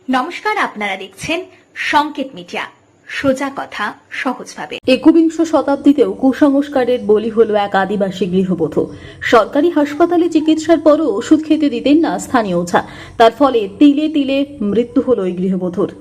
নমস্কার, আপনারা দেখছেন সংকেত মিডিয়া, সোজা কথা সহজভাবে। একবিংশ শতাব্দীতেও কুসংস্কারের বলি হলো এক আদিবাসী গৃহবধূ। সরকারি হাসপাতালে চিকিৎসার পরও ওষুধ খেতে দিতেন না স্থানীয় ওঝা। তার ফলে তিলে তিলে মৃত্যু হলো ওই গৃহবধূর।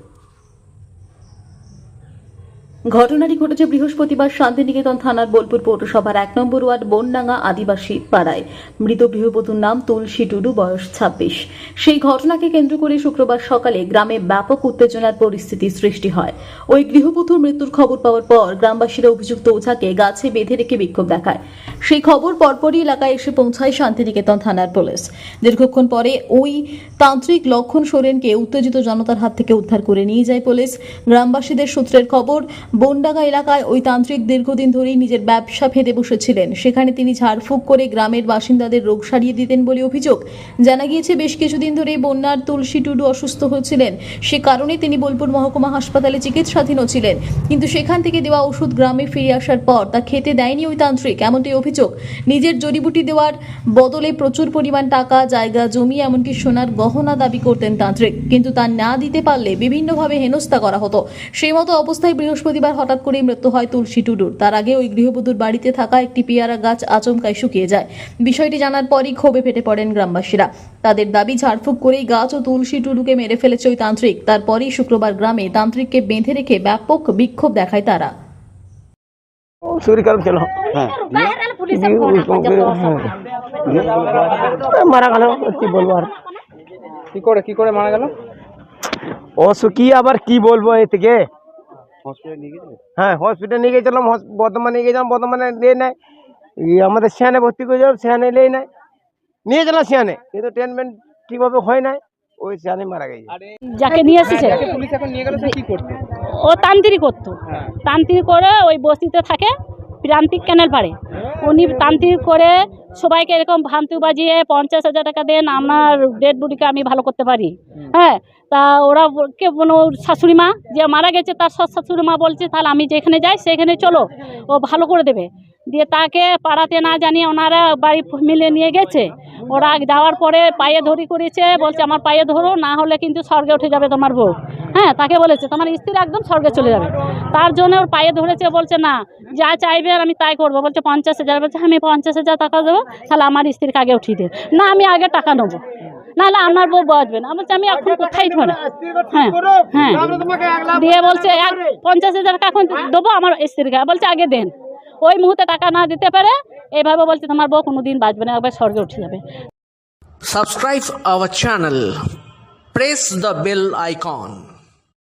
ঘটনাটি ঘটেছে বৃহস্পতিবার শান্তিনিকেতন থানার বোলপুর পৌরসভার ১ নম্বর ওয়ার্ড বনডাঙ্গা আদিবাসী পাড়ায়। মৃত গৃহবধূর নাম তুলসী টুডু, বয়স ২৬। সেই ঘটনাকে কেন্দ্র করে শুক্রবার সকালে গ্রামে ব্যাপক উত্তেজনার পরিস্থিতি সৃষ্টি হয়। ওই গৃহবধূর মৃত্যুর খবর পাওয়ার পর গ্রামবাসীরা অভিযুক্ত ওঝাকে গাছে বেঁধে রেখে বিক্ষোভ দেখায়। সেই খবর পরপরই এলাকায় এসে পৌঁছায় শান্তিনিকেতন থানার পুলিশ। দীর্ঘক্ষণ পরে ওই তান্ত্রিক লক্ষণ সোরেনকে উত্তেজিত জনতার হাত থেকে উদ্ধার করে নিয়ে যায় পুলিশ। গ্রামবাসীদের সূত্রের খবর, বনডাঙ্গা এলাকায় ওই তান্ত্রিক দীর্ঘদিন ধরেই নিজের ব্যবসা ফেঁদে বসেছিলেন। সেখানে তিনি ঝাড়ফুঁক করে গ্রামের বাসিন্দাদের রোগ সারিয়ে দিতেন বলে অভিযোগ। জানা গিয়েছে, বেশ কিছুদিন ধরেই বন্যার তুলসী টুডু অসুস্থ হয়েছিলেন। সে কারণে তিনি বোলপুর মহকুমা হাসপাতালে চিকিৎসাধীনও ছিলেন। কিন্তু সেখান থেকে দেওয়া ওষুধ গ্রামে ফিরে আসার পর তা খেতে দেয়নি ওই তান্ত্রিক, এমনটাই অভিযোগ। নিজের জড়িবুটি দেওয়ার বদলে প্রচুর পরিমাণ টাকা, জায়গা, জমি, এমনকি সোনার গহনা দাবি করতেন তান্ত্রিক। কিন্তু তা না দিতে পারলে বিভিন্নভাবে হেনস্থা করা হতো। সেই মতো অবস্থায় বৃহস্পতিবার হঠাৎ করে মৃত্যু হয় তুলসী টুডুর। তার আগে ওই গৃহবধূর বাড়িতে থাকা একটি পেয়ারা গাছ আচমকায় শুকিয়ে যায়। বিষয়টি জানার পরই ক্ষোভে ফেটে পড়েন গ্রামবাসীরা। তাদের দাবি, ঝাড়ফুঁক করেই গাছ ও তুলসী টুডুকে মেরে ফেলেছে ওই তান্ত্রিক। তারপরই শুক্রবার গ্রামে তান্ত্রিককে বেঁধে রেখে ব্যাপক বিক্ষোভ দেখায় তারা। মারা গেল, কি বলবো আর। কি করে মারা গেল? অসুখী, আবার কি বলবো এ থেকে। হ্যাঁ, হসপিটাল নিয়ে গেছিলাম, বর্ধমানে নিয়ে গেছিলাম, বর্ধমানে নিয়ে নেয়। আমাদের সিয়ানে ভর্তি করেছিলাম, সিয়ানে নিয়ে গেলাম সিয়ানে, কিন্তু ট্রিটমেন্ট ঠিকভাবে হয় নাই, ওই সিয়ানে মারা গেছে। যাকে নিয়ে এসেছে পুলিশ এখন নিয়ে গেল, সে কি করতো? ও তান্ত্রিক করতো। তান্ত্রিক করে ওই বস্তিতে থাকে, প্রান্তিক ক্যানেল পাড়ে। উনি তান্ত্রিক করে সবাইকে এরকম ভান্তি বাজিয়ে ৫০,০০০ টাকা দেন, আমার ডেড বডিকে আমি ভালো করতে পারি। হ্যাঁ, তা ওরা কে কোনো শাশুড়ি মা যে মারা গেছে, তার শাশুড়ি মা বলছে তাহলে আমি যেখানে যাই সেখানে চলো, ও ভালো করে দেবে। দিয়ে তাকে পাড়াতে না জানিয়ে ওনারা বাড়ি মিলে নিয়ে গেছে। ওরা যাওয়ার পরে পায়ে ধরি করেছে, বলছে আমার পায়ে ধরো, না হলে কিন্তু স্বর্গে উঠে যাবে তোমার বউ। হ্যাঁ, তাকে বলেছে তোমার স্ত্রী একদম স্বর্গে চলে যাবে। তার জন্য ওর পায়ে ধরেছে, বলছে না যা চাইবে আর আমি তাই করবো। বলছে ৫০,০০০, বলছে আমি ৫০,০০০ টাকা দেবো, তাহলে আমার স্ত্রীকে আগে উঠিয়ে দেবে। না, আমি আগে টাকা নেবো, নাহলে আমার বউ বাঁচবে না। বলছে আমি এখন কোথায় ধরে। হ্যাঁ হ্যাঁ, দিয়ে বলছে ৫০,০০০ টাকা এখন দেবো আমার স্ত্রীকে। বলছে আগে দেন। ওই মুহূর্তে টাকা না দিতে পারে, এইভাবে বলছে তোমার বউ কোনোদিন বাঁচবে না, একবার স্বর্গে উঠে যাবে। Subscribe our channel. Press the bell icon.